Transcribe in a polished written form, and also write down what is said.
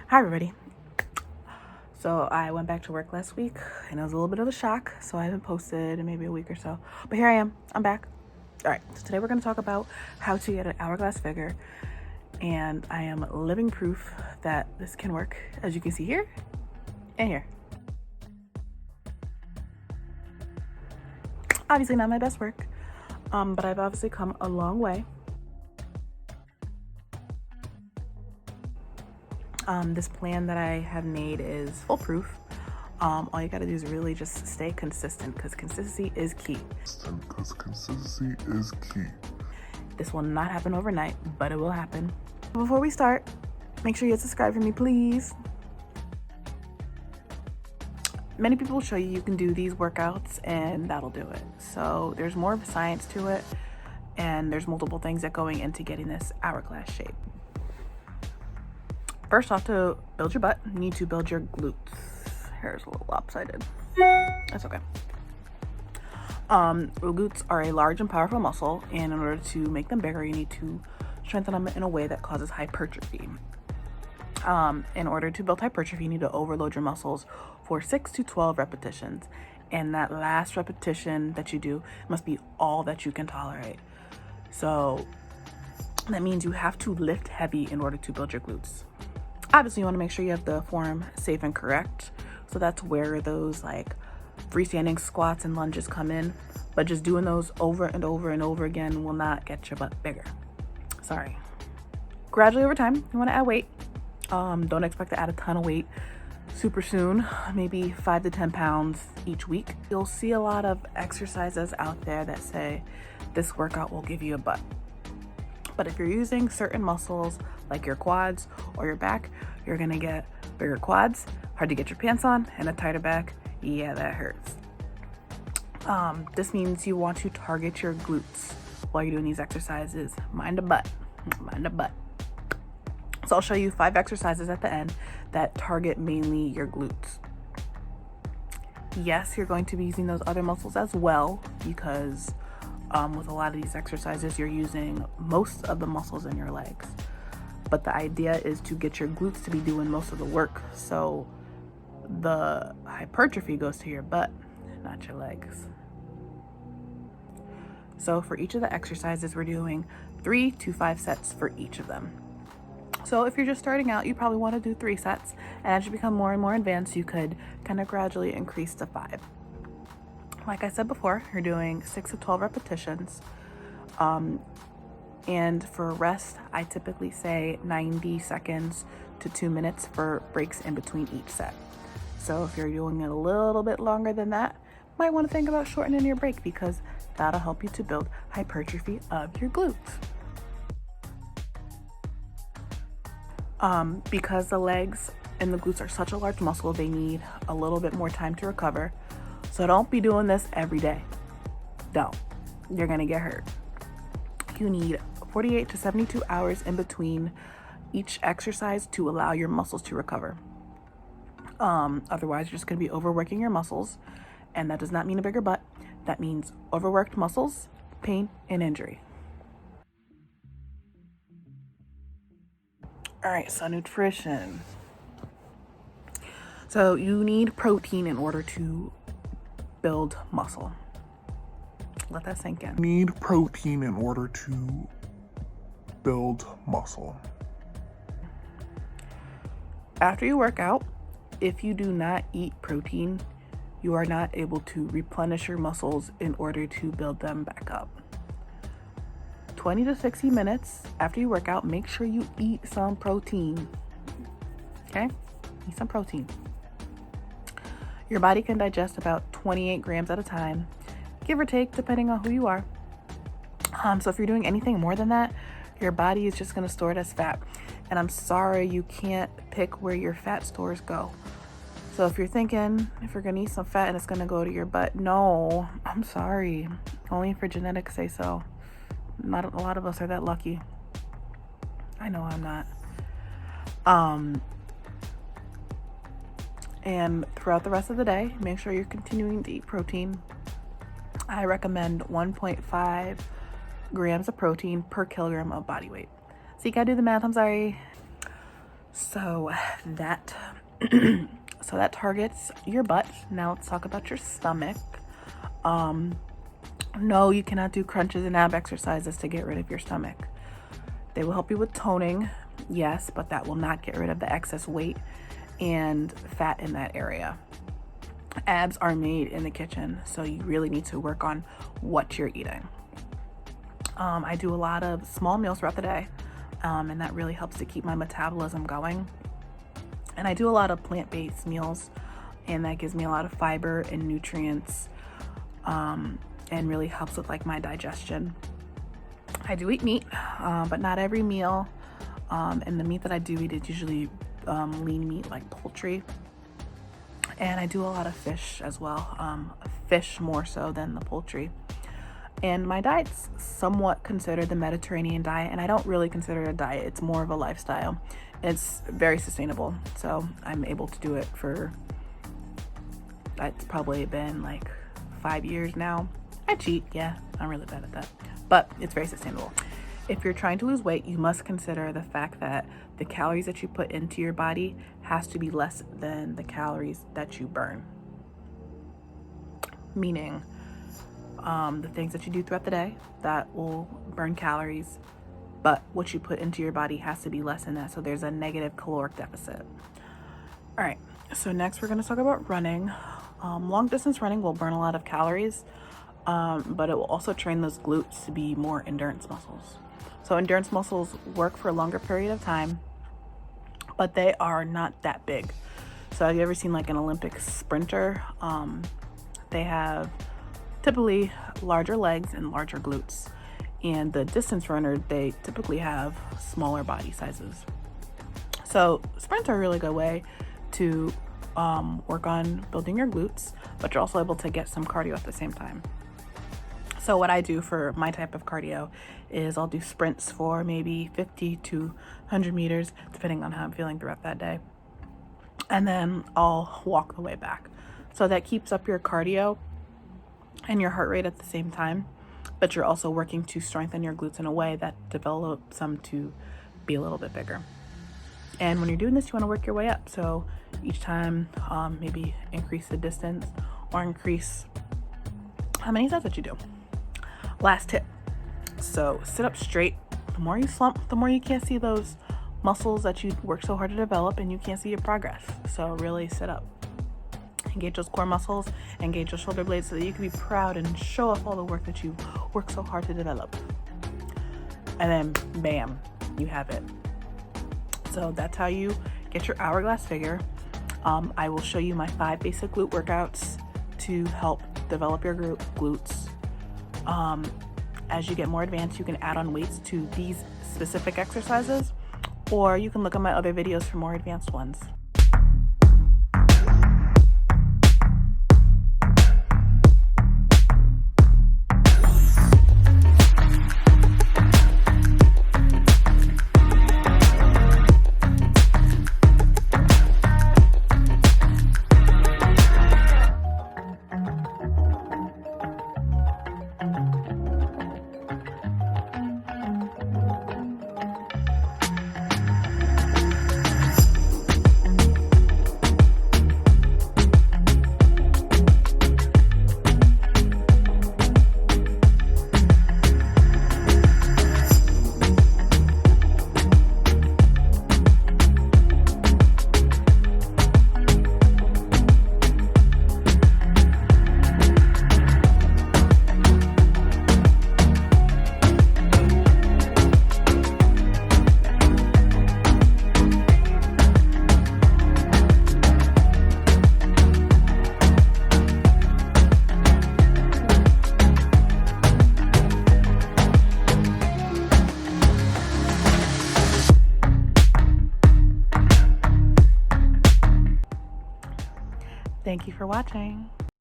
Hi everybody. So I went back to work last week and it was a little bit of a shock, so I haven't posted in maybe a week or so, but here I am. I'm back. All right, so today we're going to talk about how to get an hourglass figure, and I am living proof that this can work, as you can see here and here. Obviously not my best work, but I've obviously come a long way. This plan that I have made is foolproof. All you gotta do is really just stay consistent, because consistency is key. This will not happen overnight, but it will happen. Before we start, make sure you subscribe for me, please. Many people will show you can do these workouts and that'll do it. So there's more of a science to it, and there's multiple things that going into getting this hourglass shape. First off, to build your butt, you need to build your glutes. Hair's a little lopsided. That's okay. Glutes are a large and powerful muscle, and in order to make them bigger, you need to strengthen them in a way that causes hypertrophy. In order to build hypertrophy, you need to overload your muscles for 6 to 12 repetitions. And that last repetition that you do must be all that you can tolerate. So that means you have to lift heavy in order to build your glutes. Obviously, you want to make sure you have the form safe and correct. So that's where those like freestanding squats and lunges come in. But just doing those over and over and over again will not get your butt bigger. Sorry. Gradually over time, you want to add weight. Don't expect to add a ton of weight super soon, maybe 5 to 10 pounds each week. You'll see a lot of exercises out there that say this workout will give you a butt. But if you're using certain muscles like your quads or your back, you're gonna get bigger quads, hard to get your pants on, and a tighter back. Yeah, that hurts. This means you want to target your glutes while you're doing these exercises. Mind the butt, mind the butt. So I'll show you 5 exercises at the end that target mainly your glutes. Yes, you're going to be using those other muscles as well, because with a lot of these exercises, you're using most of the muscles in your legs. But the idea is to get your glutes to be doing most of the work, so the hypertrophy goes to your butt, not your legs. So for each of the exercises, we're doing 3 to 5 sets for each of them. So if you're just starting out, you probably want to do 3 sets, and as you become more and more advanced, you could kind of gradually increase to 5. Like I said before, you're doing 6 to 12 repetitions. And for rest, I typically say 90 seconds to 2 minutes for breaks in between each set. So if you're doing it a little bit longer than that, you might want to think about shortening your break, because that'll help you to build hypertrophy of your glutes. Because the legs and the glutes are such a large muscle, they need a little bit more time to recover. So don't be doing this every day. Don't. You're gonna get hurt. You need 48 to 72 hours in between each exercise to allow your muscles to recover. Otherwise, you're just gonna be overworking your muscles, and that does not mean a bigger butt. That means overworked muscles, pain, and injury. All right, so nutrition. So you need protein in order to build muscle. Let that sink in. Need protein in order to build muscle. After you work out, if you do not eat protein, you are not able to replenish your muscles in order to build them back up. 20 to 60 minutes after you work out, make sure you eat some protein. Okay? Eat some protein. Your body can digest about 28 grams at a time, give or take, depending on who you are. So if you're doing anything more than that, your body is just going to store it as fat. And I'm sorry, you can't pick where your fat stores go. So if you're thinking, if you're going to eat some fat and it's going to go to your butt, no, I'm sorry. Only if your genetics say so. Not a lot of us are that lucky. I know I'm not. And throughout the rest of the day, make sure you're continuing to eat protein. I recommend 1.5 grams of protein per kilogram of body weight. So you gotta do the math, I'm sorry. So that so that targets your butt. Now let's talk about your stomach. No, you cannot do crunches and ab exercises to get rid of your stomach. They will help you with toning, yes, but that will not get rid of the excess weight and fat in that area. Abs are made in the kitchen, so you really need to work on what you're eating. I do a lot of small meals throughout the day, and that really helps to keep my metabolism going. And I do a lot of plant-based meals, and that gives me a lot of fiber and nutrients, and really helps with like my digestion. I do eat meat, but not every meal. And the meat that I do eat is usually lean meat like poultry. And I do a lot of fish as well, fish more so than the poultry. And my diet's somewhat considered the Mediterranean diet, and I don't really consider it a diet. It's more of a lifestyle. It's very sustainable, so I'm able to do it for, it's probably been like 5 years now. I cheat, yeah, I'm really bad at that, but it's very sustainable. If you're trying to lose weight, you must consider the fact that the calories that you put into your body has to be less than the calories that you burn. Meaning, the things that you do throughout the day, that will burn calories, but what you put into your body has to be less than that, so there's a negative caloric deficit. All right, so next we're going to talk about running. Long distance running will burn a lot of calories, but it will also train those glutes to be more endurance muscles. So endurance muscles work for a longer period of time, but they are not that big. So have you ever seen like an Olympic sprinter? They have typically larger legs and larger glutes. And the distance runner, they typically have smaller body sizes. So sprints are a really good way to work on building your glutes, but you're also able to get some cardio at the same time. So what I do for my type of cardio is I'll do sprints for maybe 50 to 100 meters, depending on how I'm feeling throughout that day. And then I'll walk the way back. So that keeps up your cardio and your heart rate at the same time, but you're also working to strengthen your glutes in a way that develops them to be a little bit bigger. And when you're doing this, you want to work your way up. So each time, maybe increase the distance or increase how many sets that you do. Last tip. So sit up straight. The more you slump, the more you can't see those muscles that you work so hard to develop, and you can't see your progress. So really sit up. Engage those core muscles, engage your shoulder blades, so that you can be proud and show off all the work that you worked so hard to develop. And then bam, you have it. So that's how you get your hourglass figure. I will show you my 5 basic glute workouts to help develop your glutes. As you get more advanced, you can add on weights to these specific exercises, or you can look at my other videos for more advanced ones. Thank you for watching.